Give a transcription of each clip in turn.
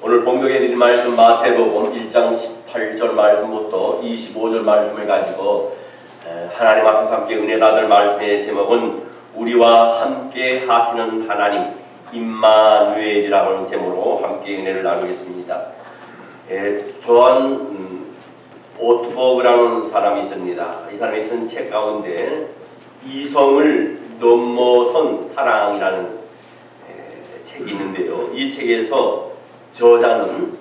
오늘 봉독해 드릴 말씀 마태복음 1장 18절 말씀부터 25절 말씀을 가지고 하나님 앞에서 함께 은혜 받을 말씀의 제목은 우리와 함께 하시는 하나님 임마누엘이라고 하는 제목으로 함께 은혜를 나누겠습니다. 존 오트버그라는 사람이 있습니다. 이 사람이 쓴 책 가운데 이성을 넘어선 사랑이라는 책이 있는데요. 이 책에서 저자는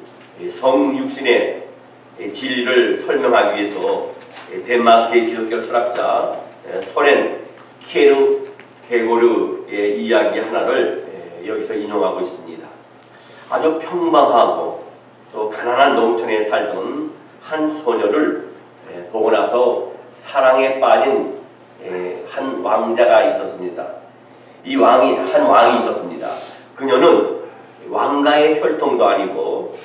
성육신의 진리를 설명하기 위해서 덴마크의 기독교 철학자 소렌 케르케고르의 이야기 하나를 여기서 인용하고 있습니다. 아주 평범하고 또 가난한 농촌에 살던 한 소녀를 보고 나서 사랑에 빠진 한 왕자가 있었습니다. 한 왕이 있었습니다. 그녀는 왕가의 혈통도 아니고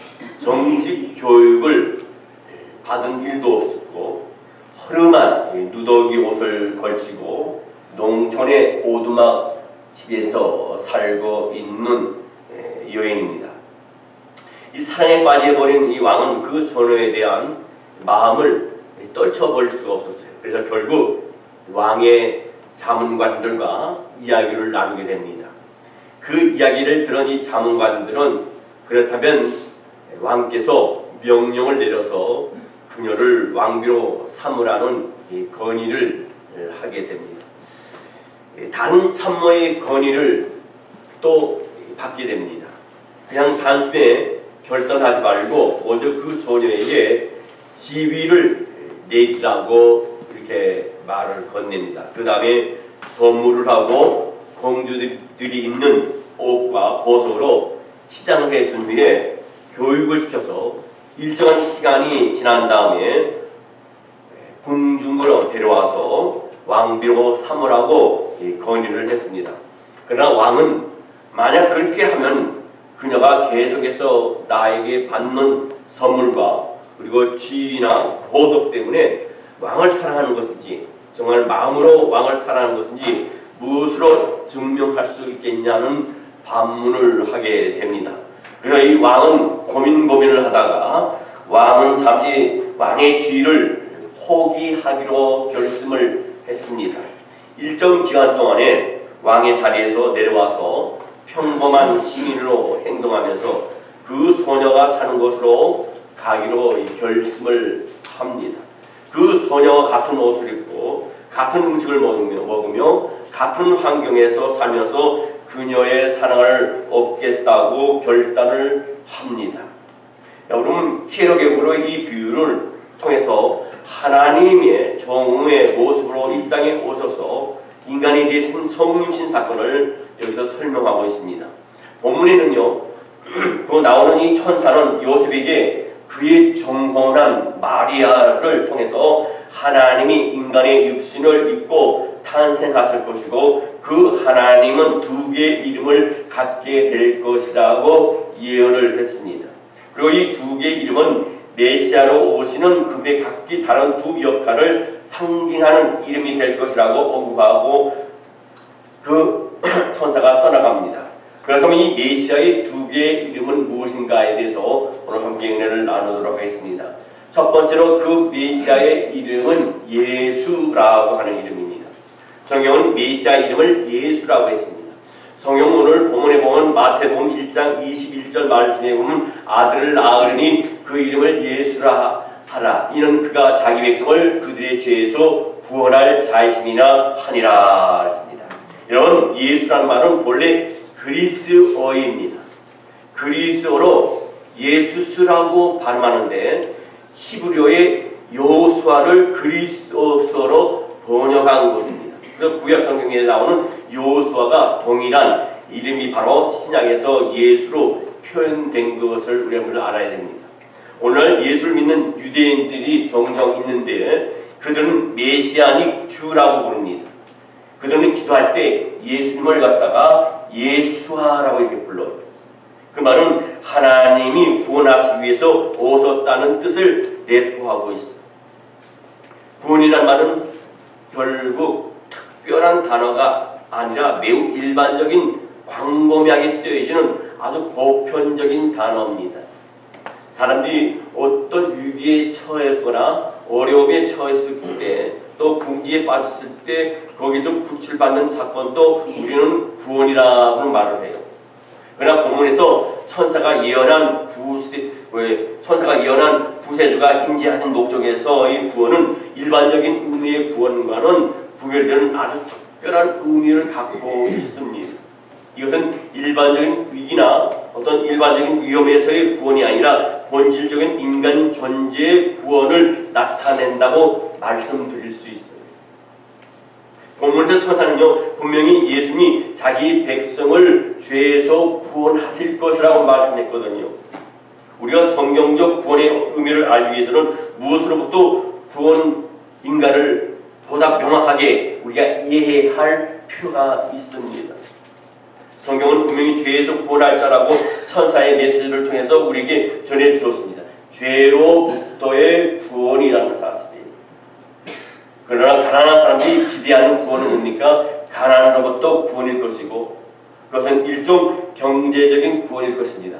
정식 교육을 받은 일도 없었고 허름한 누더기 옷을 걸치고 농촌의 오두막 집에서 살고 있는 여인입니다. 이 사랑에 빠져버린 이 왕은 그 소녀에 대한 마음을 떨쳐버릴 수가 없었어요. 그래서 결국 왕의 자문관들과 이야기를 나누게 됩니다. 그 이야기를 들은 이 자문관들은 그렇다면 왕께서 명령을 내려서 그녀를 왕비로 삼으라는 건의를 하게 됩니다. 다른 참모의 건의를 또 받게 됩니다. 그냥 단숨에 결단하지 말고 먼저 그 소녀에게 지위를 내리라고 이렇게 말을 건넵니다. 그 다음에 선물을 하고 공주들이 입는 옷과 보석으로 치장을 해준 후에 교육을 시켜서 일정한 시간이 지난 다음에 궁중으로 데려와서 왕비로 삼으라고 건의를 했습니다. 그러나 왕은 만약 그렇게 하면 그녀가 계속해서 나에게 받는 선물과 그리고 지위나 보석 때문에 왕을 사랑하는 것인지 정말 마음으로 왕을 사랑하는 것인지 무엇으로 증명할 수 있겠냐는 반문을 하게 됩니다. 그래서 이 왕은 고민을 하다가 왕은 잠시 왕의 지위를 포기하기로 결심을 했습니다. 일정 기간 동안에 왕의 자리에서 내려와서 평범한 시민으로 행동하면서 그 소녀가 사는 곳으로 가기로 결심을 합니다. 그 소녀와 같은 옷을 입고 같은 음식을 먹으며 같은 환경에서 살면서 그녀의 사랑을 얻겠다고 결단을 합니다. 여러분, 케르케고르의 이 비유를 통해서 하나님의 정의 모습으로 이 땅에 오셔서 인간이 되신 성육신 사건을 여기서 설명하고 있습니다. 본문에는요, 그 나오는 이 천사는 요셉에게 그의 정혼한 마리아를 통해서 하나님이 인간의 육신을 입고 탄생하실 것이고 그 하나님은 두 개의 이름을 갖게 될 것이라고 예언을 했습니다. 그리고 이 두 개의 이름은 메시아로 오시는 그의 각기 다른 두 역할을 상징하는 이름이 될 것이라고 언급하고 그 천사가 떠나갑니다. 그렇다면 이 메시아의 두 개의 이름은 무엇인가에 대해서 오늘 함께 은혜를 나누도록 하겠습니다. 첫 번째로 그 메시아의 이름은 예수라고 하는 이름입니다. 성경은 메시아 이름을 예수라고 했습니다. 성경 오늘 본문에 보면 마태복음 1장 21절 말씀에 보면 아들을 낳으리니 그 이름을 예수라 하라. 이는 그가 자기 백성을 그들의 죄에서 구원할 자이심이나 하니라 했습니다. 여러분, 예수라는 말은 본래 그리스어입니다. 그리스어로 예수스라고 발음하는데 히브리어의 여호수아를 그리스어로 번역한 것입니다. 그래서 구약 성경에 나오는 여호수아가 동일한 이름이 바로 신약에서 예수로 표현된 것을 우리가 알아야 됩니다. 오늘 예수를 믿는 유대인들이 종종 있는데 그들은 메시아닉 주라고 부릅니다. 그들은 기도할 때 예수님을 갖다가 예수아라고 이렇게 불러요. 그 말은 하나님이 구원하시기 위해서 오셨다는 뜻을 내포하고 있어요. 구원이란 말은 결국 특별한 단어가 아니라 매우 일반적인 광범위하게 쓰여지는 아주 보편적인 단어입니다. 사람들이 어떤 위기에 처했거나 어려움에 처했을 때, 또 궁지에 빠졌을 때 거기서 구출받는 사건도 우리는 구원이라고 말을 해요. 그러나 본문에서 천사가 예언한 구세주가 임재하신 목적에서의 구원은 일반적인 의미의 구원과는 구별되는 아주 특별한 의미를 갖고 있습니다. 이것은 일반적인 위기나 어떤 일반적인 위험에서의 구원이 아니라 본질적인 인간 존재의 구원을 나타낸다고 말씀드릴 수 있어요. 본문에서 천사는요, 분명히 예수님이 자기 백성을 죄에서 구원하실 것이라고 말씀했거든요. 우리가 성경적 구원의 의미를 알기 위해서는 무엇으로부터 구원 인가를 보다 명확하게 우리가 이해해야 할 필요가 있습니다. 성경은 분명히 죄에서 구원할 자라고 천사의 메시지를 통해서 우리에게 전해주었습니다. 죄로부터의 구원이라는 사실이에요. 그러나 가난한 사람들이 기대하는 구원은 뭡니까? 가난으로부터 구원일 것이고, 그것은 일종 경제적인 구원일 것입니다.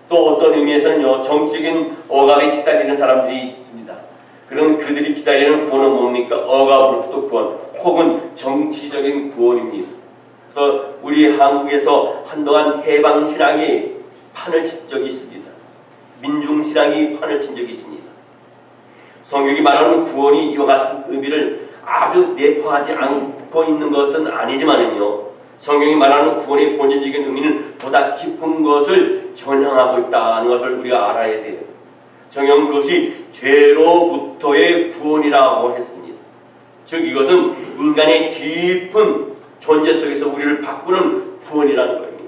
또 어떤 의미에서는요, 정치적인 억압에 시달리는 사람들이 있습니다. 그런 그들이 기다리는 구원은 뭡니까? 억압으로부터 구원, 혹은 정치적인 구원입니다. 그래서 우리 한국에서 한동안 해방신앙이 판을 친 적이 있습니다. 민중신앙이 판을 친 적이 있습니다. 성경이 말하는 구원이 이와 같은 의미를 아주 내포하지 않고 있는 것은 아니지만요, 성경이 말하는 구원의 본질적인 의미는 보다 깊은 것을 겨냥하고 있다는 것을 우리가 알아야 돼요. 성경은 그것이 죄로부터의 구원이라고 했습니다. 즉 이것은 인간의 깊은 존재 속에서 우리를 바꾸는 구원이라는 겁니다.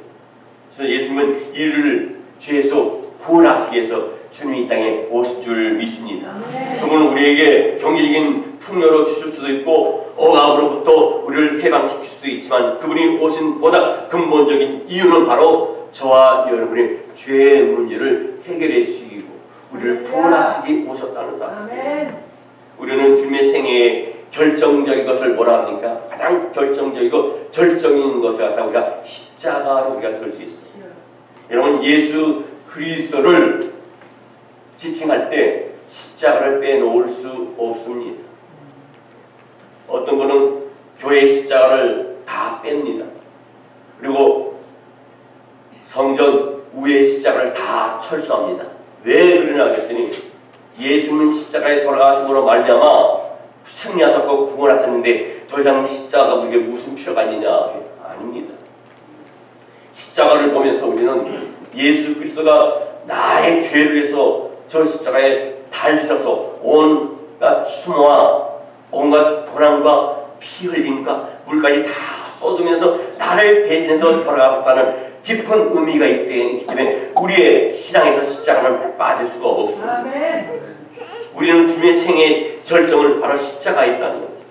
그래서 예수님은 이를 죄에서 구원하시기 위해서 주님이 이 땅에 오신 줄 믿습니다. 그분은 우리에게 경제적인 풍요로 주실 수도 있고 억압으로부터 우리를 해방시킬 수도 있지만, 그분이 오신 보다 근본적인 이유는 바로 저와 여러분의 죄의 문제를 해결해 주시고 우리를 구원하시기 오셨다는 사실입니다. 우리는 주님의 생애에 결정적인 것을 뭐라 합니까? 가장 결정적이고 절정인 것을 갖다 우리가 십자가로 우리가 들 수 있어요. 여러분, 예수 그리스도를 지칭할 때 십자가를 빼놓을 수 없습니다. 어떤 분은 교회 십자가를 다 뺍니다. 그리고 성전 위에 십자가를 다 철수합니다. 왜 그러냐 그랬더니 예수님은 십자가에 돌아가심으로 말미암아 승리하셨고 구원하셨는데 더 이상 십자가가 우리에게 무슨 필요가 있느냐? 아닙니다. 십자가를 보면서 우리는 예수 그리스도가 나의 죄를 위해서 저 십자가에 달리셔서 온갖 수모와 온갖 고난과 피 흘림과 물까지 다 쏟으면서 나를 대신해서 돌아가셨다는 깊은 의미가 있기 때문에 우리의 신앙에서 십자가는 빠질 수가 없습니다. 우리는 주님의 생의 절정을 바로 십자가에 있다는 겁니다.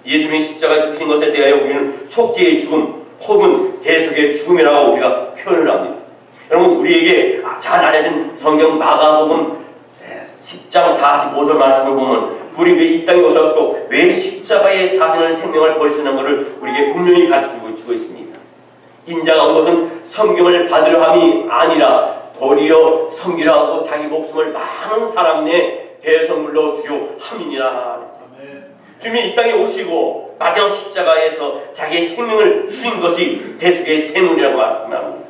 예수님이 십자가에 죽으신 것에 대하여 우리는 속죄의 죽음 혹은 대속의 죽음이라고 우리가 표현을 합니다. 여러분, 우리에게 잘 알려진 성경 마가복음 10장 45절 말씀을 보면 우리 왜 이 땅에 오셨고 왜 십자가에 자신의 생명을 버리시는 것을 우리에게 분명히 가르치고 주고 있습니다. 인자가 온 것은 섬김을 받으려 함이 아니라 도리어 섬기려 하고 자기 목숨을 많은 사람 내 대선물로 주려 함이니라. 주님이 이 땅에 오시고 마지막 십자가에서 자기의 생명을 주신 것이 대속의 제물이라고 말씀합니다.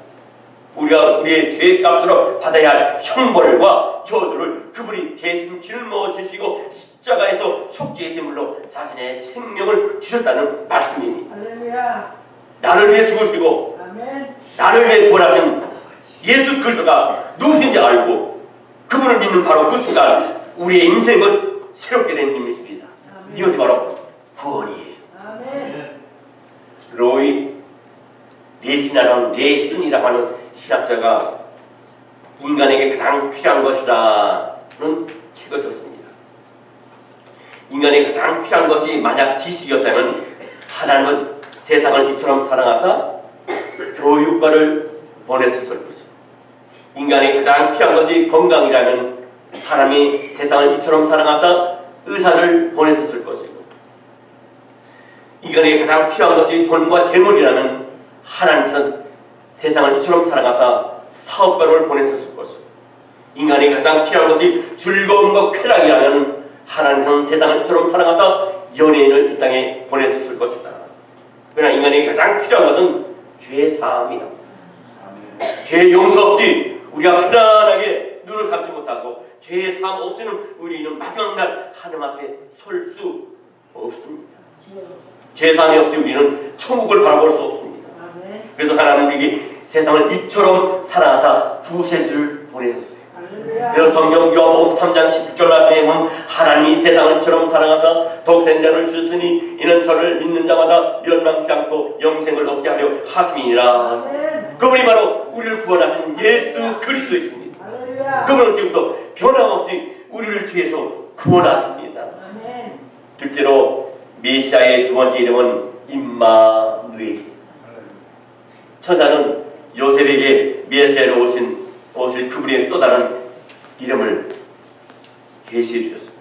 우리가 우리의 죄의 값으로 받아야 할 형벌과 저주를 그분이 대신 짊어지시고 십자가에서 속죄의 제물로 자신의 생명을 주셨다는 말씀입니다. 할렐루야. 나를 위해 죽으시고 아멘. 나를 위해 구원하신 예수 그리스도가 누구인지 알고 그분을 믿는 바로 그 순간 우리의 인생은 새롭게 된 힘이십니다. 이것이 바로 구원이에요. 아멘. 로이 레슨이라고 하는 신학자가 인간에게 가장 필요한 것이라는 책을 썼습니다. 인간에게 가장 필요한 것이 만약 지식이었다면 하나님은 세상을 이처럼 사랑하사 교육과를 보냈을 것입니다. 인간에게 가장 필요한 것이 건강이라면 하나님이 세상을 이처럼 사랑하사 의사를 보냈을 것이고, 인간에게 가장 필요한 것이 돈과 재물이라면 하나님은 세상을 이처럼 사랑하사 사업가를 보냈을 것이고, 인간이 가장 필요한 것이 즐거움과 쾌락이라면 하나님은 세상을 이처럼 사랑하사 연예인을 이 땅에 보내셨을 것이다. 그러나 인간에게 가장 필요한 것은 죄사함이다. 죄 용서 없이 우리가 편안하게 눈을 감지 못하고 죄사함 없이는 우리는 마지막 날 하나님 앞에 설 수 없습니다. 죄사함이 없이 우리는 천국을 바라볼 수 없습니다. 그래서 하나님은 우리에게 세상을 이처럼 사랑하사 구세주를 보내셨어요. 그래서 성경 요한복음 3장 16절 말씀에 보면 하나님이 세상을 이처럼 사랑하사 독생자를 주시니 이는 저를 믿는 자마다 멸망치 않고 영생을 얻게 하려 하심이니라. 그분이 바로 우리를 구원하신 예수 그리스도이십니다. 그분은 지금도 변함없이 우리를 죄에서 구원하십니다. 둘째로 메시아의 두 번째 이름은 임마누엘. 천사는 요셉에게 메시아로 오실 그분의 또 다른 이름을 계시해 주셨습니다.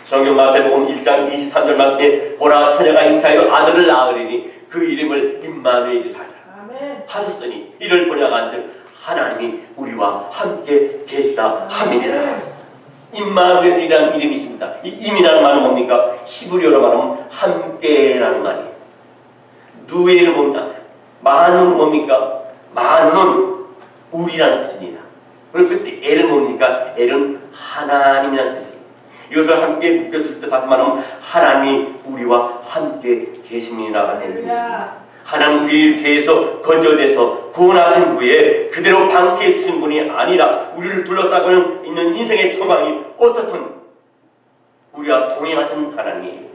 성경 마태복음 1장 23절 말씀에 보라 처녀가 잉타하여 아들을 낳으리니 그 이름을 임마누엘이라 하셨으니 이를 보냐간즉 하나님이 우리와 함께 계시다 함이니라. 임마누엘이라는 이름이 있습니다. 이 임이라는 말은 뭡니까? 히브리어로 말하면 함께라는 말이에요. 누엘은 뭡니까? 마누는 뭡니까? 마누는 우리라는 뜻입니다. 그리고 그때 엘은 뭡니까? 엘은 하나님이라는 뜻입니다. 이것을 함께 묶였을 때 다시 말하면 하나님이 우리와 함께 계심이라고 하는 뜻입니다. 하나님 우리를 죄에서 건져내서 구원하신 후에 그대로 방치해 주신 분이 아니라 우리를 둘러싸고 있는 인생의 조망이 어떻든 우리와 동행하신 하나님.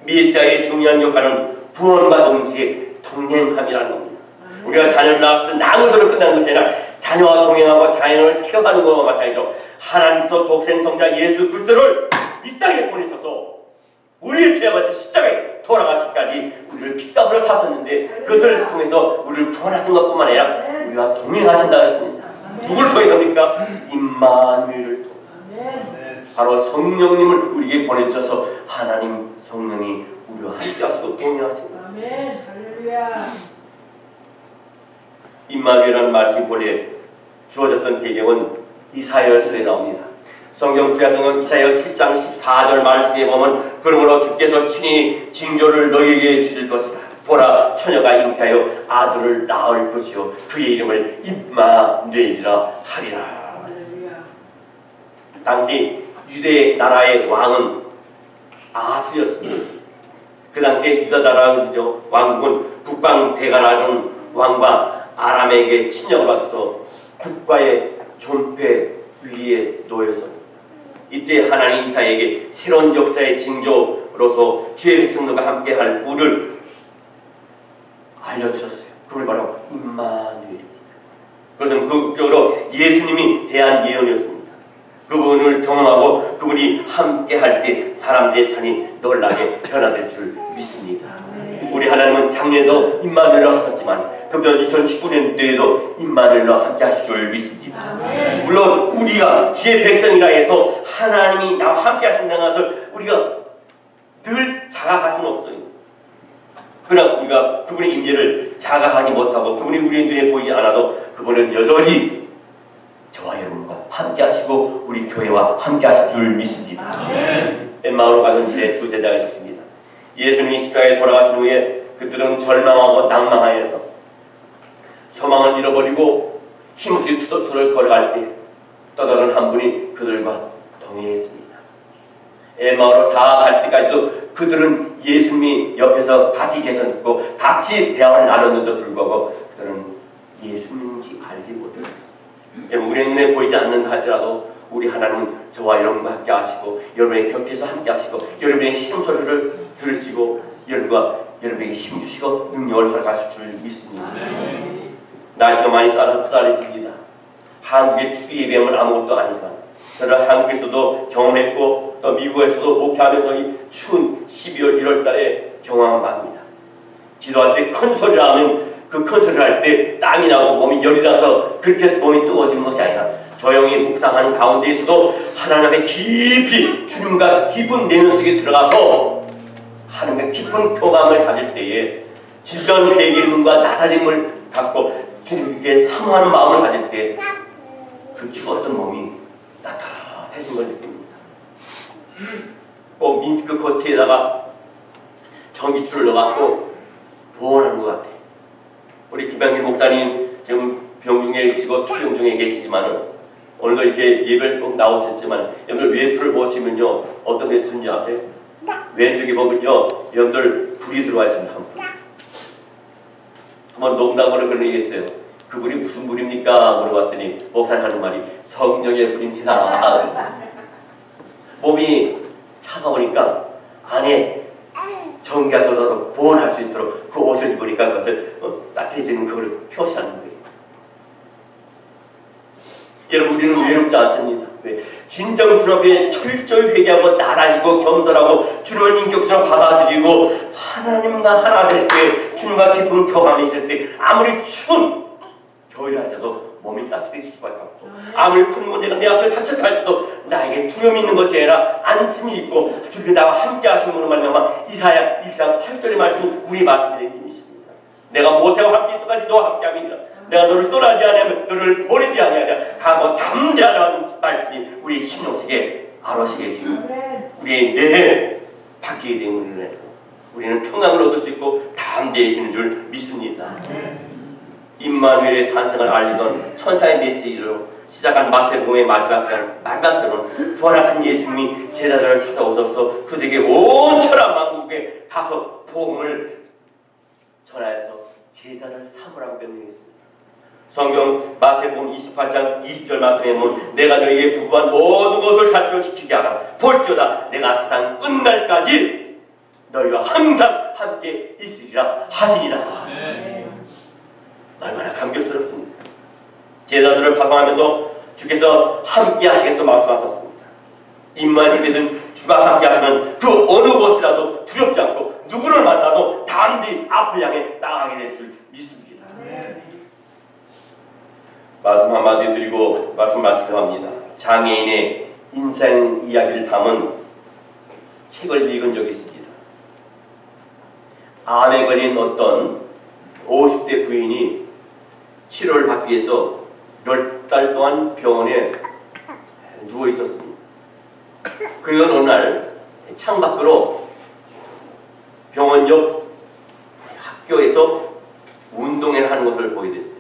메시아의 중요한 역할은 구원과 동시에 동행함이라는 겁니다. 우리가 자녀를 낳았을 때 낳음으로 끝나는 것이 아니라 자녀와 동행하고 자녀를 케어하는 것과 마찬가지죠. 하나님께서 독생성자 예수 그리스도를 이 땅에 보내셔서 우리의 죄와 같이 십자가에 돌아가시기까지 우리를 핏값으로 사셨는데 그것을 통해서 우리를 구원하신 것뿐만 아니라 우리와 동행하신다 했습니다. 누구를 통해서입니까? 임마누엘을 통해서. 바로 성령님을 우리에게 보내주셔서 하나님 성령이 우리와 함께 하시고 동행하십니다. 임마누엘이라는 말씀이 본래 주어졌던 배경은 이사야서에 나옵니다. 성경 구약성경 이사야 7장 14절 말씀에 보면 그러므로 주께서 친히 징조를 너희에게 주실 것이다. 보라 처녀가 잉태하여 아들을 낳을 것이요 그의 이름을 임마누엘이라 하리라. 당시 유대 나라의 왕은 아하스였습니다. 그 당시에 유다 나라의 왕국은 북방 베가라는 왕과 아람에게 침략을 받아서 국가의 존폐 위에 놓였습니다. 이때 하나님 이사야에게 새로운 역사의 징조로서 주의 백성들과 함께할 꿀을 알려주셨어요. 그걸 바로 임마누엘입니다. 그것은 극적으로 예수님이 대한 예언이었습니다. 그분을 경험하고 그분이 함께할 때 사람들의 삶이 놀라게 변화될 줄 믿습니다. 우리 하나님은 작년에도 임마누엘로 하셨지만 급변 2019년도에도 임마누엘로 함께 하실 줄 믿습니다. 물론 우리가 주의 백성이라 해서 하나님이 나와 함께 하신다는 것을 우리가 늘 자각할 수는 없어요. 그러나 우리가 그분의 임재를 자각하지 못하고 그분이 우리의 눈에 보이지 않아도 그분은 여전히 저와 여러분과 함께 하시고 우리 교회와 함께 하실 줄 믿습니다. 엠마오로 가는 제 두 제자가 있었습니다. 예수님이 십자가에 돌아가신 후에 그들은 절망하고 낭망하여서 소망을 잃어버리고 힘없이 투덜투덜 걸어갈 때 또 다른 한 분이 그들과 동행했습니다. 엠마오로 다 갈 때까지도 그들은 예수님이 옆에서 같이 계셨고 같이 대화를 나눴는데도 불구하고 그들은 예수님인지 알지 못했습니다. 우리 눈에 보이지 않는다 할지라도 우리 하나님은 저와 여러분과 함께 하시고 여러분의 곁에서 함께 하시고 여러분의 시름소리를 들으시고 여러분에게 힘주시고 능력을 허락하실 줄 믿습니다. 날씨가 많이 쌀쌀해집니다. 한국의 추위 예배는 아무것도 아니지만 저는 한국에서도 경험했고 또 미국에서도 목회하면서 이 추운 12월 1월 달에 경험합니다. 기도할 때 큰 소리를 하면 그 큰 소리를 할 때 땀이 나고 몸이 열이 나서 그렇게 몸이 뜨거워지는 것이 아니라 조용히 묵상하는 가운데에서도 하나님의 깊이 주님과 깊은 내면 속에 들어가서 하나님의 깊은 교감을 가질 때에 진정한 회개의 눈과 낮아짐을 갖고 주님께 사모하는 마음을 가질 때 그 죽었던 몸이 따뜻해진 걸 느낍니다. 민트 겉에다가 전기줄을 넣어갖고 보온하는 것 같아요. 우리 김양길 목사님 지금 병중에 계시고 투병 중에 계시지만은 오늘도 이렇게 예배를 꼭 나오셨지만 여러분들 외투를 보시면요 어떤 외투인지 아세요? 왼쪽에 보면요 여러분들 불이 들어와 있습니다. 한 불. 한번 농담으로 그런 얘기 했어요. 그 불이 무슨 불입니까? 물어봤더니 목사님 하는 말이 성령의 불입니다. 몸이 차가우니까 안에 전기가 들어가도 보온할 수 있도록 그 옷을 입으니까 그것을 따뜻해지는 그걸 표시하는 거예요. 여러분 우리는 외롭지 않습니다. 왜? 진정 주 앞에 철저히 회개하고 나라이고 겸손하고 주님을 인격적으로 받아들이고 하나님과 하나 될 때 주님과 깊은 교감이 있을 때 아무리 추운 겨울이 할지라도 몸이 따뜻해질 수밖에 없고 아무리 큰 문제가 내 앞에 닥쳤다 할지라도 나에게 두려움이 있는 것이 아니라 안심이 있고 주님이 나와 함께 하신 분으로 말미암아 이사야 1장 8절의 말씀은 우리 말씀이 된 힘이십니다. 내가 모세와 함께 있던까지 너와 함께 함이니라. 내가 너를 떠나지 아니하면 너를 버리지 아니하리라. 강하고 담대하라는 말씀이 우리 심령 속에 알아시게 해주시고 우리의 뇌에 바뀌게 되는 인해서 우리는 평강을 얻을 수 있고 담대해지는 줄 믿습니다. 임마누엘의 탄생을 알리던 천사의 메시지로 시작한 마태복음의 마지막 절은 부활하신 예수님이 제자들을 찾아오셔서 그들에게 온 천하 만국에 가서 복음을 전하여서 제자를 삼으라고 명령했습니다. 성경 마태복음 28장 20절 말씀에 보면 내가 너희에게 부구한 모든 것을 가르쳐 지키게 하라. 볼지어다 내가 세상 끝날까지 너희와 항상 함께 있으리라 하시니라. 얼마나 감격스럽습니다. 제자들을 파송하면서 주께서 함께 하시겠다고 말씀하셨습니다. 임마누엘 뜻은 주가 함께 하시면 그 어느 곳이라도 두렵지 않고 누구를 만나도 담대히 앞을 향해 나가게 될 줄 믿습니다. 말씀 한마디 드리고 말씀 마치려 합니다. 장애인의 인생 이야기를 담은 책을 읽은 적이 있습니다. 암에 걸린 어떤 50대 부인이 치료를 받기 위해서 10달 동안 병원에 누워 있었습니다. 그리고 어느 날 창밖으로 병원 옆 학교에서 운동회를 하는 것을 보게 됐어요.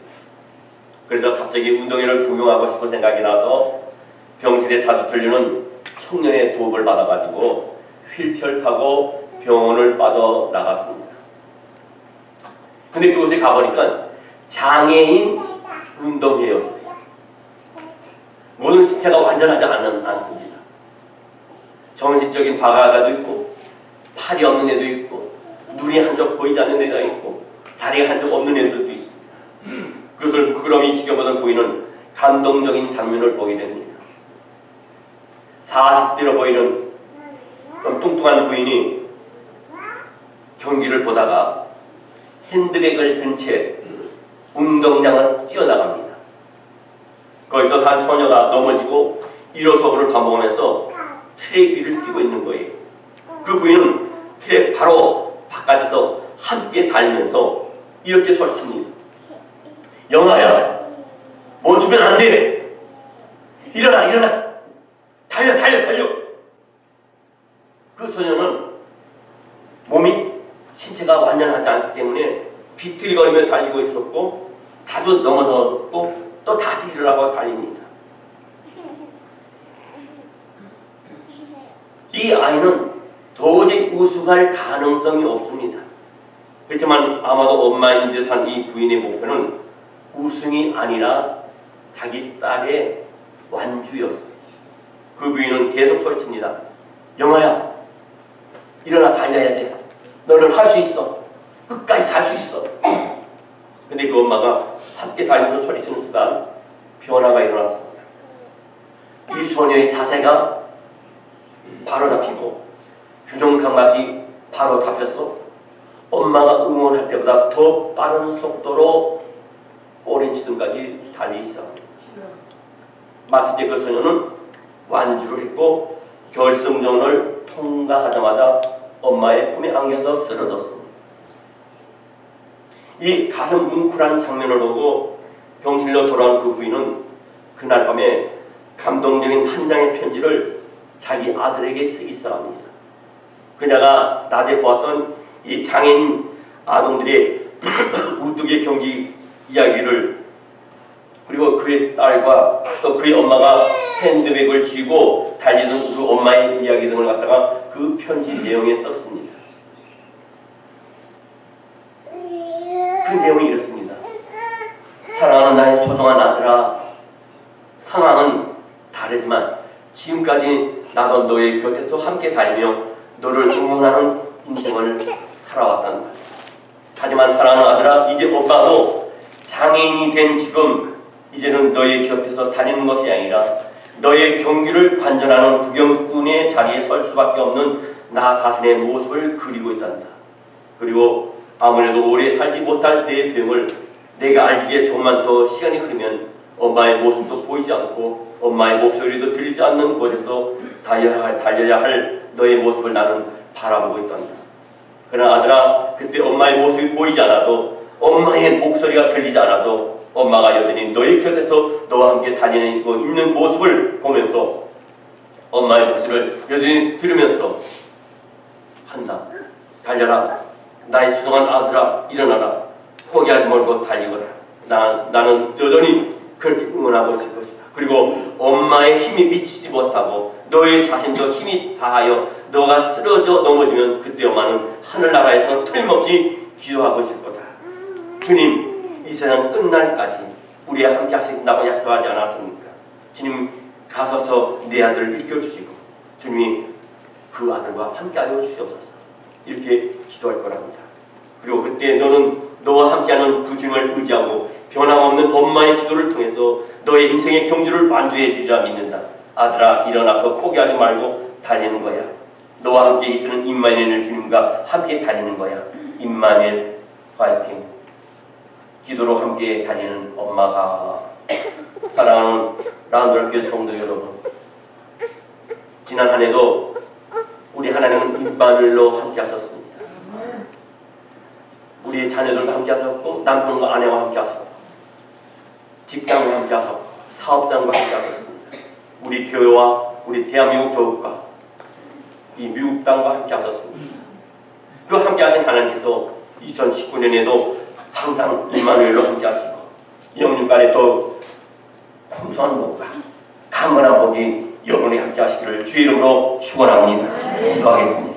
그래서 갑자기 운동회를 구경하고 싶은 생각이 나서 병실에 자주 들리는 청년의 도움을 받아가지고 휠체어를 타고 병원을 빠져나갔습니다. 근데 그곳에 가보니까 장애인 운동회였어요. 모든 신체가 완전하지 않습니다. 정신적인 박아가도 있고 팔이 없는 애도 있고 눈이 한쪽 보이지 않는 애가 있고 다리가 한쪽 없는 애들도 있습니다. 그것을 부끄러움이 지켜보던 부인은 감동적인 장면을 보게 됩니다. 40대로 보이는 좀 뚱뚱한 부인이 경기를 보다가 핸드백을 든 채 운동장을 뛰어나갑니다. 거기서 한 소녀가 넘어지고 일어서고를 반복하면서 트랙 위를 뛰고 있는 거예요. 그 부인은 트랙 바로 바깥에서 함께 달리면서 이렇게 소리칩니다. 영아야, 멈추면 안 돼. 일어나, 일어나. 달려, 달려, 달려. 그 소녀는 몸이 신체가 완전하지 않기 때문에 비틀거리며 달리고 있었고 자주 넘어졌고 또 다시 일어나고 달립니다. 이 아이는 도저히 우승할 가능성이 없습니다. 그렇지만 아마도 엄마인 듯한 이 부인의 목표는 우승이 아니라 자기 딸의 완주였어요. 그 부인은 계속 소리칩니다. 영아야, 일어나 달려야 돼. 너는 할 수 있어. 끝까지 살 수 있어. 근데 그 엄마가 함께 달리면서 소리치는 순간 변화가 일어났습니다. 이 소녀의 자세가 바로 잡히고 균형 감각이 바로 잡혀서 엄마가 응원할 때보다 더 빠른 속도로 오랜 지점까지 달리기 시작합니다. 마침내 그 소녀는 완주를 했고 결승전을 통과하자마자 엄마의 품에 안겨서 쓰러졌습니다. 이 가슴 뭉클한 장면을 보고 병실로 돌아온 그 부인은 그날 밤에 감동적인 한 장의 편지를 자기 아들에게 쓰기 시작합니다. 그녀가 낮에 보았던 이 장애인 아동들의 우뚝의 경기 이야기를, 그리고 그의 딸과 또 그의 엄마가 핸드백을 쥐고 달리는 그 엄마의 이야기 등을 갖다가 그 편지 내용에 썼습니다. 그 내용이 이렇습니다. 사랑하는 나의 소중한 아들아, 상황은 다르지만 지금까지 나도 너의 곁에서 함께 달리며 너를 응원하는 인생을 살아왔단다. 하지만 사랑하는 아들아, 이제 오빠도 장애인이 된 지금 이제는 너의 곁에서 다니는 것이 아니라 너의 경기를 관전하는 구경꾼의 자리에 설 수밖에 없는 나 자신의 모습을 그리고 있단다. 그리고 아무래도 오래 살지 못할 내 병을 내가 알기에 조금만 더 시간이 흐르면 엄마의 모습도 보이지 않고 엄마의 목소리도 들리지 않는 곳에서 달려야 할 너의 모습을 나는 바라보고 있단다. 그러나 아들아, 그때 엄마의 모습이 보이지 않아도 엄마의 목소리가 들리지 않아도 엄마가 여전히 너의 곁에서 너와 함께 다니고 있는 모습을 보면서 엄마의 목소리를 여전히 들으면서 한다. 달려라. 나의 소중한 아들아, 일어나라. 포기하지 말고 달리거라. 나는 여전히 그렇게 응원하고 있을 것이다. 그리고 엄마의 힘이 미치지 못하고 너의 자신도 힘이 다하여 너가 쓰러져 넘어지면 그때 엄마는 하늘나라에서 틀림없이 기도하고 있을 거다. 주님, 이 세상 끝날까지 우리와 함께 하신다고 약속하지 않았습니까? 주님, 가서서 내 아들을 일깨워주시고 주님이 그 아들과 함께하여 주시옵소서. 이렇게 기도할 거랍니다. 그리고 그때 너는 너와 함께하는 그 주님을 의지하고 변함없는 엄마의 기도를 통해서 너의 인생의 경주를 반주해 주리라 믿는다. 아들아, 일어나서 포기하지 말고 달리는 거야. 너와 함께 계시는 임마누엘 주님과 함께 달리는 거야. 임마누엘 파이팅. 기도로 함께 달리는 엄마가. 사랑하는 라운드교회 성도 여러분, 지난 한 해도 우리 하나님은 임마누엘로 함께 하셨습니다. 우리의 자녀들과 함께 하셨고 남편과 아내와 함께 하셨고 직장과 함께 하셨고 사업장과 함께 하셨습니다. 우리 교회와 우리 대한민국 교육과 이 미국 땅과 함께 하셨습니다. 그 함께 하신 하나님께서 2019년에도 항상 임마누엘로 함께 하시고 영육간에 더 풍성한 복과 강건한 복이 여러분이 함께 하시기를 주의 이름으로 축원합니다. 기도하겠습니다.